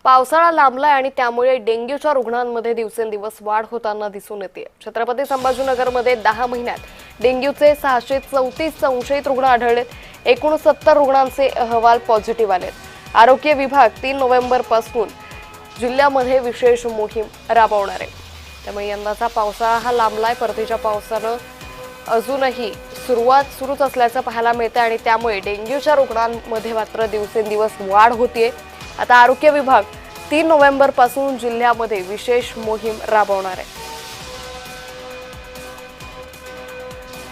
पावसाळा लांबलाय आणि त्यामुळे डेंग्यूच्या रुग्णांमध्ये दिवसेंदिवस वाढ होताना दिसून येते। छत्रपती संभाजीनगरमध्ये 10 महिन्यात डेंग्यूचे 634 संशयित रुग्ण आढळलेत। एकूण 70 रुग्णांचे अहवाल पॉझिटिव्ह आलेत। आरोग्य विभाग 3 नोव्हेंबर पासून जिल्ह्यामध्ये विशेष मोहीम राबवणार आहे। त्यामुळे यंदाचा पावसाळा हा लांबलाय। परतीच्या पावसानं अजूनही सुरूच असल्याचं पाहायला मिळतं आणि त्यामुळे डेंग्यूच्या रुग्णांमध्ये मात्र दिवसेंदिवस वाढ होतीये। आता आरोग्य विभाग 3 नोव्हेंबर पासून जिल्ह्यामध्ये विशेष मोहीम राबवणार आहे।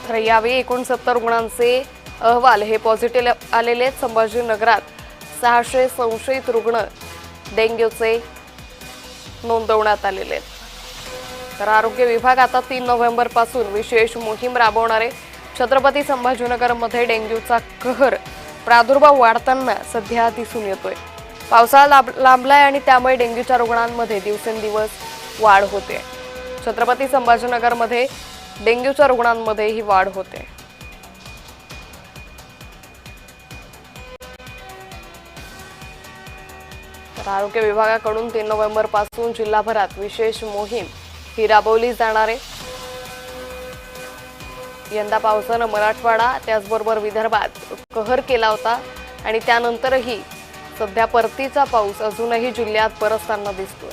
तर यावेळी एकूण 70 रुग्णांचे अहवाल हे पॉझिटिव्ह आलेले आहेत। संभाजीनगरात 600 संशयित रुग्ण डेंग्यूचे नोंदवण्यात आलेले आहेत। तर आरोग्य विभाग आता 3 नोव्हेंबर पासून विशेष मोहीम राबवणार आहे। छत्रपती संभाजीनगरमध्ये डेंग्यूचा कहर प्रादुर्भाव वाढताना सध्या दिसून येतोय। पावसाळा लांबलाय आणि त्यामुळे डेंग्यूच्या रुग्णांमध्ये दिवसेंदिवस वाढ होते। छत्रपती संभाजीनगरमध्ये डेंग्यूच्या रुग्णांमध्ये ही वाढ होते। तर आरोग्य विभागाकडून 3 नोव्हेंबर पासून जिल्हाभरात विशेष मोहीम ही राबवली जाणार आहे। यंदा पावसानं मराठवाडा त्याचबरोबर विदर्भात कहर केला होता आणि त्यानंतरही सध्या परतीचा पाऊस अजूनही जिल्ह्यात बरसताना दिसतोय।